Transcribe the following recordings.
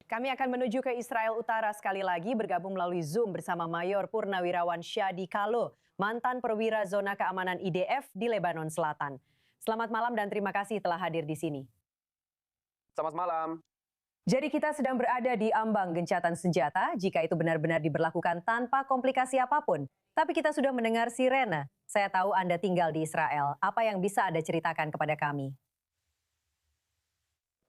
Kami akan menuju ke Israel Utara sekali lagi bergabung melalui Zoom bersama Mayor Purnawirawan Syadi Kalo, mantan perwira zona keamanan IDF di Lebanon Selatan. Selamat malam dan terima kasih telah hadir di sini. Selamat malam. Jadi kita sedang berada di ambang gencatan senjata jika itu benar-benar diberlakukan tanpa komplikasi apapun. Tapi kita sudah mendengar sirene. Saya tahu Anda tinggal di Israel. Apa yang bisa Anda ceritakan kepada kami?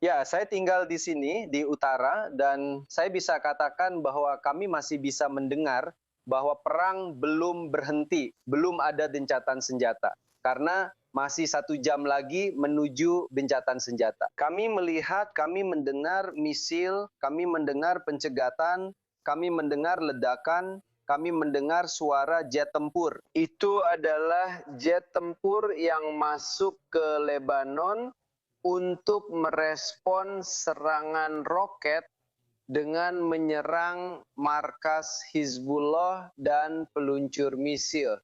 Ya, saya tinggal di sini, di utara, dan saya bisa katakan bahwa kami masih bisa mendengar bahwa perang belum berhenti, belum ada gencatan senjata. Karena masih 1 jam lagi menuju gencatan senjata. Kami melihat, kami mendengar misil, kami mendengar pencegatan, kami mendengar ledakan, kami mendengar suara jet tempur. Itu adalah jet tempur yang masuk ke Lebanon untuk merespon serangan roket dengan menyerang markas Hizbullah dan peluncur misil.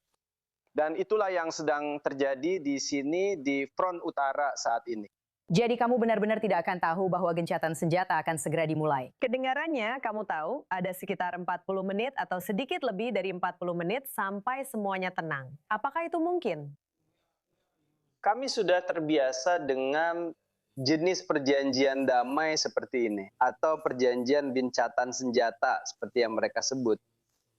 Dan itulah yang sedang terjadi di sini di front utara saat ini. Jadi kamu benar-benar tidak akan tahu bahwa gencatan senjata akan segera dimulai. Kedengarannya kamu tahu ada sekitar 40 menit atau sedikit lebih dari 40 menit sampai semuanya tenang. Apakah itu mungkin? Kami sudah terbiasa dengan jenis perjanjian damai seperti ini, atau perjanjian gencatan senjata seperti yang mereka sebut.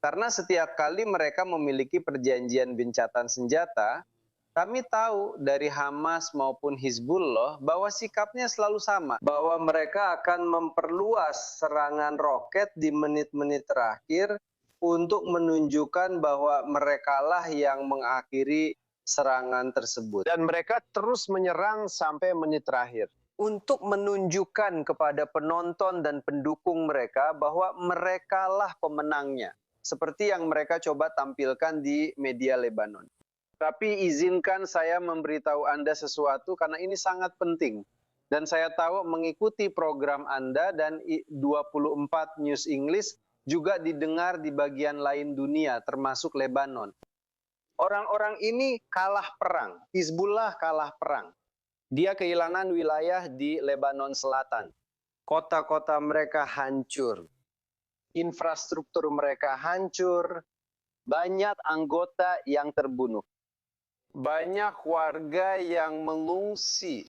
Karena setiap kali mereka memiliki perjanjian gencatan senjata, kami tahu dari Hamas maupun Hizbullah bahwa sikapnya selalu sama, bahwa mereka akan memperluas serangan roket di menit-menit terakhir untuk menunjukkan bahwa merekalah yang mengakhiri serangan tersebut. Dan mereka terus menyerang sampai menit terakhir untuk menunjukkan kepada penonton dan pendukung mereka bahwa merekalah pemenangnya. Seperti yang mereka coba tampilkan di media Lebanon. Tapi izinkan saya memberitahu Anda sesuatu karena ini sangat penting. Dan saya tahu mengikuti program Anda dan 24 News English juga didengar di bagian lain dunia termasuk Lebanon. Orang-orang ini kalah perang, Hizbullah kalah perang. Dia kehilangan wilayah di Lebanon Selatan. Kota-kota mereka hancur. Infrastruktur mereka hancur, banyak anggota yang terbunuh. Banyak warga yang mengungsi.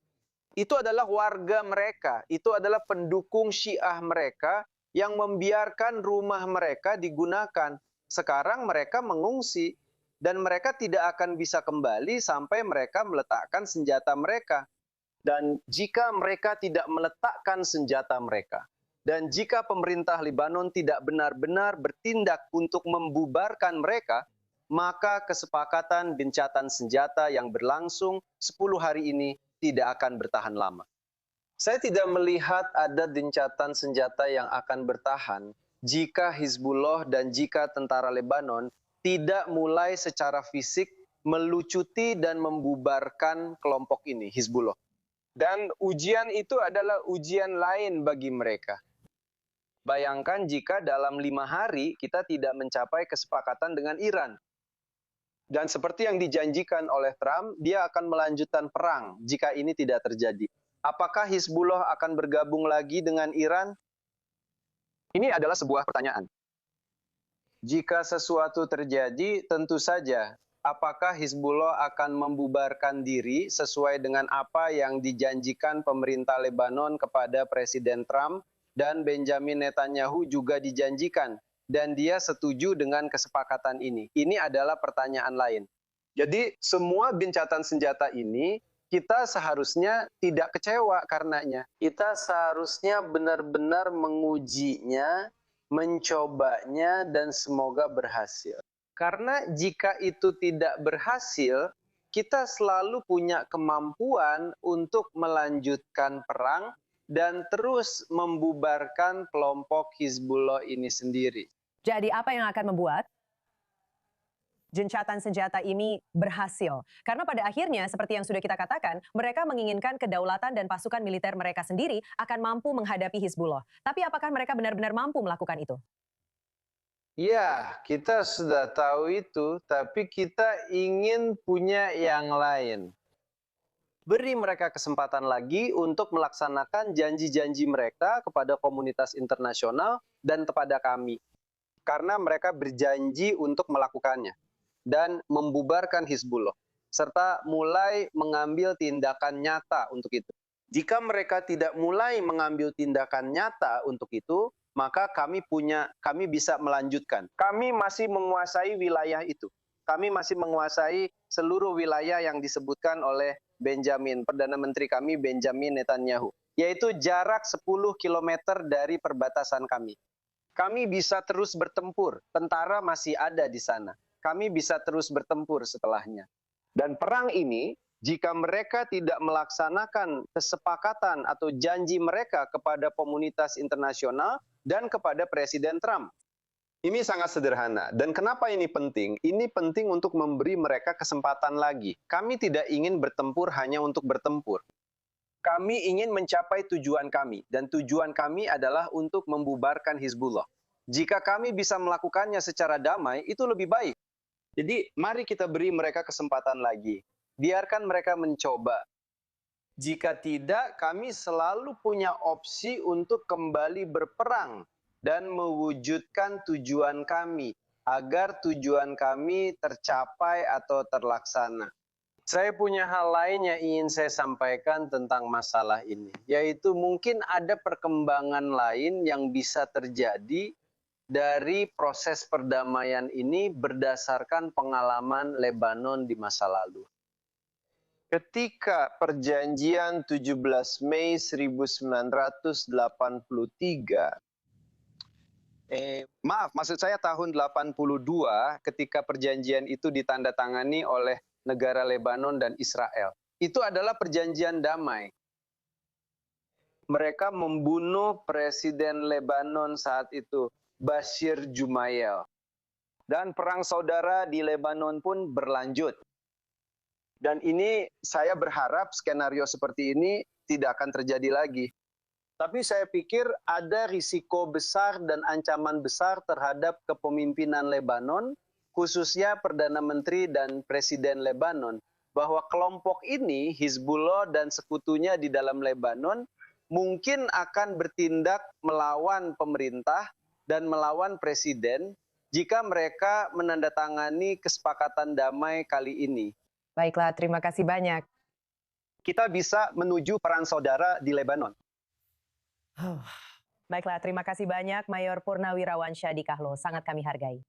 Itu adalah warga mereka, itu adalah pendukung Syiah mereka yang membiarkan rumah mereka digunakan. Sekarang mereka mengungsi dan mereka tidak akan bisa kembali sampai mereka meletakkan senjata mereka. Dan jika mereka tidak meletakkan senjata mereka, dan jika pemerintah Lebanon tidak benar-benar bertindak untuk membubarkan mereka, maka kesepakatan gencatan senjata yang berlangsung 10 hari ini tidak akan bertahan lama. Saya tidak melihat ada gencatan senjata yang akan bertahan jika Hizbullah dan jika tentara Lebanon tidak mulai secara fisik melucuti dan membubarkan kelompok ini, Hizbullah. Dan ujian itu adalah ujian lain bagi mereka. Bayangkan jika dalam 5 hari kita tidak mencapai kesepakatan dengan Iran. Dan seperti yang dijanjikan oleh Trump, dia akan melanjutkan perang jika ini tidak terjadi. Apakah Hizbullah akan bergabung lagi dengan Iran? Ini adalah sebuah pertanyaan. Jika sesuatu terjadi, tentu saja. Apakah Hizbullah akan membubarkan diri sesuai dengan apa yang dijanjikan pemerintah Lebanon kepada Presiden Trump? Dan Benjamin Netanyahu juga dijanjikan, dan dia setuju dengan kesepakatan ini. Ini adalah pertanyaan lain. Jadi semua gencatan senjata ini kita seharusnya tidak kecewa karenanya. Kita seharusnya benar-benar mengujinya, mencobanya, dan semoga berhasil. Karena jika itu tidak berhasil, kita selalu punya kemampuan untuk melanjutkan perang dan terus membubarkan kelompok Hizbullah ini sendiri. Jadi apa yang akan membuat gencatan senjata ini berhasil? Karena pada akhirnya seperti yang sudah kita katakan, mereka menginginkan kedaulatan dan pasukan militer mereka sendiri akan mampu menghadapi Hizbullah. Tapi apakah mereka benar-benar mampu melakukan itu? Ya, kita sudah tahu itu, tapi kita ingin punya yang lain. Beri mereka kesempatan lagi untuk melaksanakan janji-janji mereka kepada komunitas internasional dan kepada kami. Karena mereka berjanji untuk melakukannya dan membubarkan Hizbullah, serta mulai mengambil tindakan nyata untuk itu. Jika mereka tidak mulai mengambil tindakan nyata untuk itu, maka kami bisa melanjutkan. Kami masih menguasai wilayah itu. Kami masih menguasai seluruh wilayah yang disebutkan oleh Perdana Menteri kami Benjamin Netanyahu, yaitu jarak 10 km dari perbatasan kami. Kami bisa terus bertempur, tentara masih ada di sana. Kami bisa terus bertempur setelahnya. Dan perang ini, jika mereka tidak melaksanakan kesepakatan atau janji mereka kepada komunitas internasional dan kepada Presiden Trump, ini sangat sederhana. Dan kenapa ini penting? Ini penting untuk memberi mereka kesempatan lagi. Kami tidak ingin bertempur hanya untuk bertempur. Kami ingin mencapai tujuan kami. Dan tujuan kami adalah untuk membubarkan Hizbullah. Jika kami bisa melakukannya secara damai, itu lebih baik. Jadi mari kita beri mereka kesempatan lagi. Biarkan mereka mencoba. Jika tidak, kami selalu punya opsi untuk kembali berperang dan mewujudkan tujuan kami, agar tujuan kami tercapai atau terlaksana. Saya punya hal lain yang ingin saya sampaikan tentang masalah ini, yaitu mungkin ada perkembangan lain yang bisa terjadi dari proses perdamaian ini berdasarkan pengalaman Lebanon di masa lalu. Ketika perjanjian 17 Mei 1983, maksud saya tahun 82, ketika perjanjian itu ditandatangani oleh negara Lebanon dan Israel. Itu adalah perjanjian damai. Mereka membunuh Presiden Lebanon saat itu, Bashir Jumayel. Dan perang saudara di Lebanon pun berlanjut. Dan ini saya berharap skenario seperti ini tidak akan terjadi lagi. Tapi saya pikir ada risiko besar dan ancaman besar terhadap kepemimpinan Lebanon, khususnya Perdana Menteri dan Presiden Lebanon, bahwa kelompok ini, Hizbullah dan sekutunya di dalam Lebanon, mungkin akan bertindak melawan pemerintah dan melawan presiden jika mereka menandatangani kesepakatan damai kali ini. Baiklah, terima kasih banyak. Kita bisa menuju perang saudara di Lebanon. Baiklah, terima kasih banyak Mayor Purnawirawan Syadi Kahlo. Sangat kami hargai.